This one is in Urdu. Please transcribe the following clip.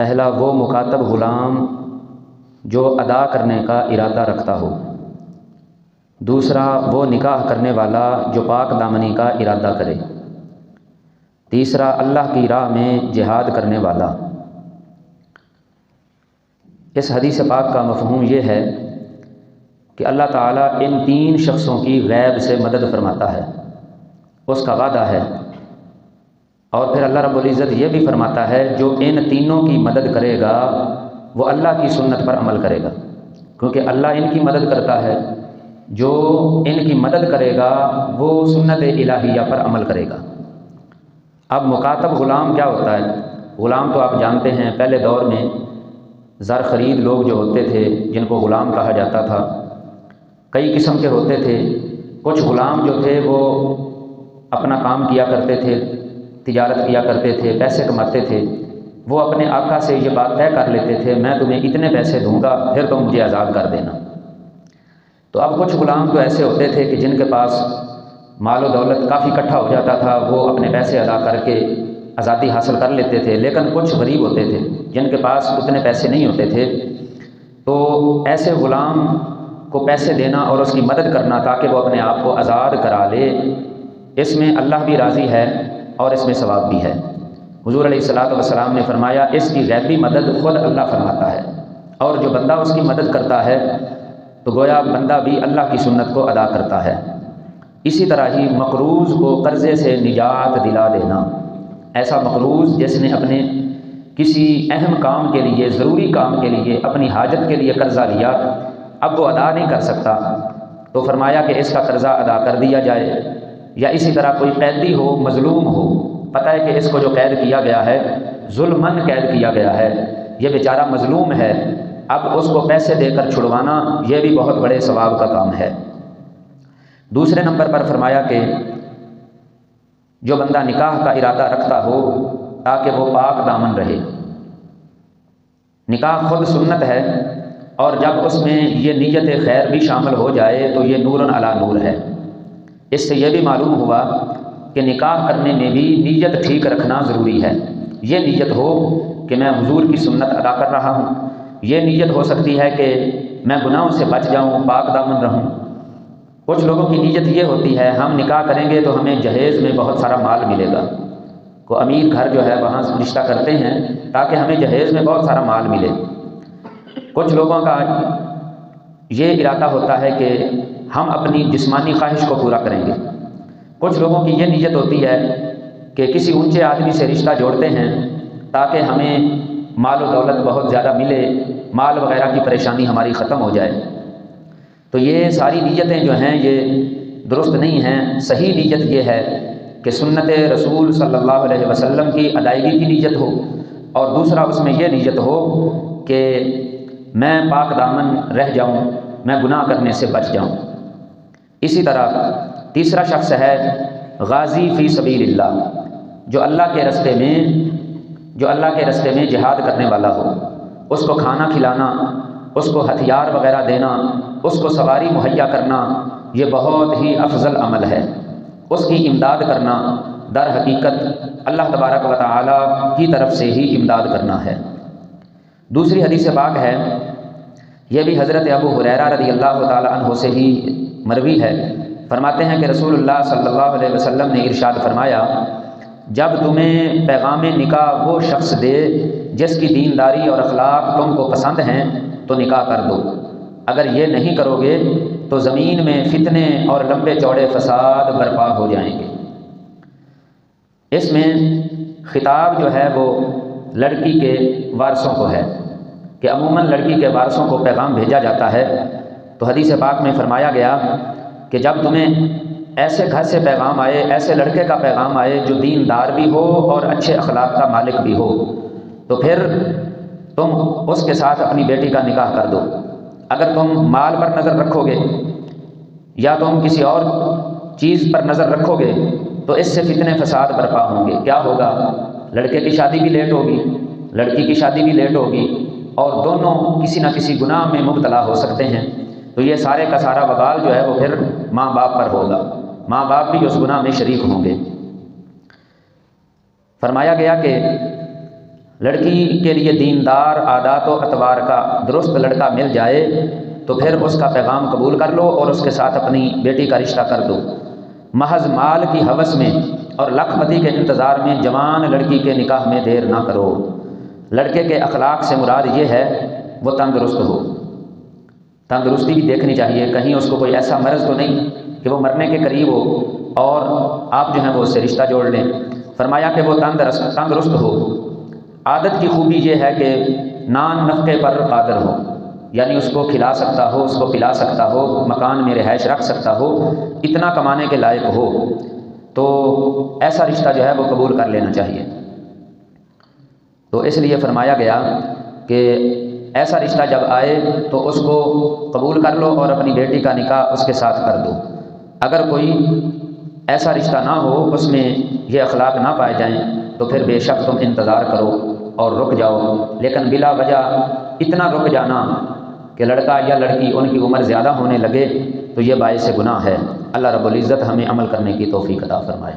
پہلا وہ مکاتب غلام جو ادا کرنے کا ارادہ رکھتا ہو، دوسرا وہ نکاح کرنے والا جو پاک دامنی کا ارادہ کرے، تیسرا اللہ کی راہ میں جہاد کرنے والا۔ اس حدیث پاک کا مفہوم یہ ہے کہ اللہ تعالیٰ ان تین شخصوں کی غیب سے مدد فرماتا ہے، اس کا وعدہ ہے، اور پھر اللہ رب العزت یہ بھی فرماتا ہے جو ان تینوں کی مدد کرے گا وہ اللہ کی سنت پر عمل کرے گا، کیونکہ اللہ ان کی مدد کرتا ہے۔ جو ان کی مدد کرے گا وہ سنت الہیہ پر عمل کرے گا۔ اب مکاتب غلام کیا ہوتا ہے؟ غلام تو آپ جانتے ہیں پہلے دور میں زر خرید لوگ جو ہوتے تھے جن کو غلام کہا جاتا تھا، کئی قسم کے ہوتے تھے۔ کچھ غلام جو تھے وہ اپنا کام کیا کرتے تھے، تجارت کیا کرتے تھے، پیسے کماتے تھے، وہ اپنے آقا سے یہ بات طے کر لیتے تھے میں تمہیں اتنے پیسے دوں گا پھر تم مجھے آزاد کر دینا۔ تو اب کچھ غلام تو ایسے ہوتے تھے کہ جن کے پاس مال و دولت کافی اکٹھا ہو جاتا تھا، وہ اپنے پیسے ادا کر کے آزادی حاصل کر لیتے تھے، لیکن کچھ غریب ہوتے تھے جن کے پاس اتنے پیسے نہیں ہوتے تھے، تو ایسے غلام کو پیسے دینا اور اس کی مدد کرنا تاکہ وہ اپنے آپ کو آزاد کرا لے، اس میں اللہ بھی راضی ہے اور اس میں ثواب بھی ہے۔ حضور علیہ الصلوۃ والسلام نے فرمایا اس کی غیبی مدد خود اللہ فرماتا ہے، اور جو بندہ اس کی مدد کرتا ہے تو گویا بندہ بھی اللہ کی سنت کو ادا کرتا ہے۔ اسی طرح ہی مقروض کو قرضے سے نجات دلا دینا، ایسا مقروض جس نے اپنے کسی اہم کام کے لیے، ضروری کام کے لیے، اپنی حاجت کے لیے قرضہ لیا، اب وہ ادا نہیں کر سکتا، تو فرمایا کہ اس کا قرضہ ادا کر دیا جائے۔ یا اسی طرح کوئی قیدی ہو، مظلوم ہو، پتہ ہے کہ اس کو جو قید کیا گیا ہے ظلماً قید کیا گیا ہے، یہ بیچارہ مظلوم ہے، اب اس کو پیسے دے کر چھڑوانا یہ بھی بہت بڑے ثواب کا کام ہے۔ دوسرے نمبر پر فرمایا کہ جو بندہ نکاح کا ارادہ رکھتا ہو تاکہ وہ پاک دامن رہے۔ نکاح خود سنت ہے، اور جب اس میں یہ نیت خیر بھی شامل ہو جائے تو یہ نور علی نور ہے۔ اس سے یہ بھی معلوم ہوا کہ نکاح کرنے میں بھی نیت ٹھیک رکھنا ضروری ہے۔ یہ نیت ہو کہ میں حضور کی سنت ادا کر رہا ہوں، یہ نیت ہو سکتی ہے کہ میں گناہوں سے بچ جاؤں، پاک دامن رہوں۔ کچھ لوگوں کی نیت یہ ہوتی ہے ہم نکاح کریں گے تو ہمیں جہیز میں بہت سارا مال ملے گا، کو امیر گھر جو ہے وہاں رشتہ کرتے ہیں تاکہ ہمیں جہیز میں بہت سارا مال ملے۔ کچھ لوگوں کا یہ ارادہ ہوتا ہے کہ ہم اپنی جسمانی خواہش کو پورا کریں گے۔ کچھ لوگوں کی یہ نیت ہوتی ہے کہ کسی اونچے آدمی سے رشتہ جوڑتے ہیں تاکہ ہمیں مال و دولت بہت زیادہ ملے، مال وغیرہ کی پریشانی ہماری ختم ہو جائے۔ تو یہ ساری نیتیں جو ہیں یہ درست نہیں ہیں۔ صحیح نیت یہ ہے کہ سنت رسول صلی اللہ علیہ وسلم کی ادائیگی کی نیت ہو، اور دوسرا اس میں یہ نیت ہو کہ میں پاک دامن رہ جاؤں، میں گناہ کرنے سے بچ جاؤں۔ اسی طرح تیسرا شخص ہے غازی فی سبیل اللہ، جو اللہ کے رستے میں جہاد کرنے والا ہو، اس کو کھانا کھلانا، اس کو ہتھیار وغیرہ دینا، اس کو سواری مہیا کرنا، یہ بہت ہی افضل عمل ہے۔ اس کی امداد کرنا در حقیقت اللہ تبارک و تعالی کی طرف سے ہی امداد کرنا ہے۔ دوسری حدیث پاک ہے، یہ بھی حضرت ابو ہریرہ رضی اللہ تعالی عنہ سے ہی مروی ہے، فرماتے ہیں کہ رسول اللہ صلی اللہ علیہ وسلم نے ارشاد فرمایا جب تمہیں پیغام نکاح وہ شخص دے جس کی دینداری اور اخلاق تم کو پسند ہیں تو نکاح کر دو، اگر یہ نہیں کرو گے تو زمین میں فتنے اور لمبے چوڑے فساد برپا ہو جائیں گے۔ اس میں خطاب جو ہے وہ لڑکی کے وارثوں کو ہے کہ عموماً لڑکی کے وارثوں کو پیغام بھیجا جاتا ہے، تو حدیث پاک میں فرمایا گیا کہ جب تمہیں ایسے گھر سے پیغام آئے، ایسے لڑکے کا پیغام آئے جو دیندار بھی ہو اور اچھے اخلاق کا مالک بھی ہو، تو پھر تم اس کے ساتھ اپنی بیٹی کا نکاح کر دو۔ اگر تم مال پر نظر رکھو گے یا تم کسی اور چیز پر نظر رکھو گے تو اس سے فتنے فساد برپا ہوں گے۔ کیا ہوگا؟ لڑکے کی شادی بھی لیٹ ہوگی، لڑکی کی شادی بھی لیٹ ہوگی، اور دونوں کسی نہ کسی گناہ میں مبتلا ہو سکتے ہیں۔ تو یہ سارے کا سارا وبال جو ہے وہ پھر ماں باپ پر ہوگا، ماں باپ بھی اس گناہ میں شریک ہوں گے۔ فرمایا گیا کہ لڑکی کے لیے دیندار عادات و اطوار کا درست لڑکا مل جائے تو پھر اس کا پیغام قبول کر لو اور اس کے ساتھ اپنی بیٹی کا رشتہ کر دو۔ محض مال کی ہوس میں اور لاکھ پتی کے انتظار میں جوان لڑکی کے نکاح میں دیر نہ کرو۔ لڑکے کے اخلاق سے مراد یہ ہے وہ تندرست ہو، تندرستی بھی دیکھنی چاہیے، کہیں اس کو کوئی ایسا مرض تو نہیں کہ وہ مرنے کے قریب ہو اور آپ جو ہیں وہ اس سے رشتہ جوڑ لیں۔ فرمایا کہ وہ تندرست ہو۔ عادت کی خوبی یہ ہے کہ نان نفقے پر قادر ہو، یعنی اس کو کھلا سکتا ہو، اس کو پلا سکتا ہو، مکان میں رہائش رکھ سکتا ہو، اتنا کمانے کے لائق ہو، تو ایسا رشتہ جو ہے وہ قبول کر لینا چاہیے۔ تو اس لیے فرمایا گیا کہ ایسا رشتہ جب آئے تو اس کو قبول کر لو اور اپنی بیٹی کا نکاح اس کے ساتھ کر دو۔ اگر کوئی ایسا رشتہ نہ ہو، اس میں یہ اخلاق نہ پائے جائیں، تو پھر بے شک تم انتظار کرو اور رک جاؤ، لیکن بلا وجہ اتنا رک جانا کہ لڑکا یا لڑکی ان کی عمر زیادہ ہونے لگے تو یہ باعث گناہ ہے۔ اللہ رب العزت ہمیں عمل کرنے کی توفیق عطا فرمائے۔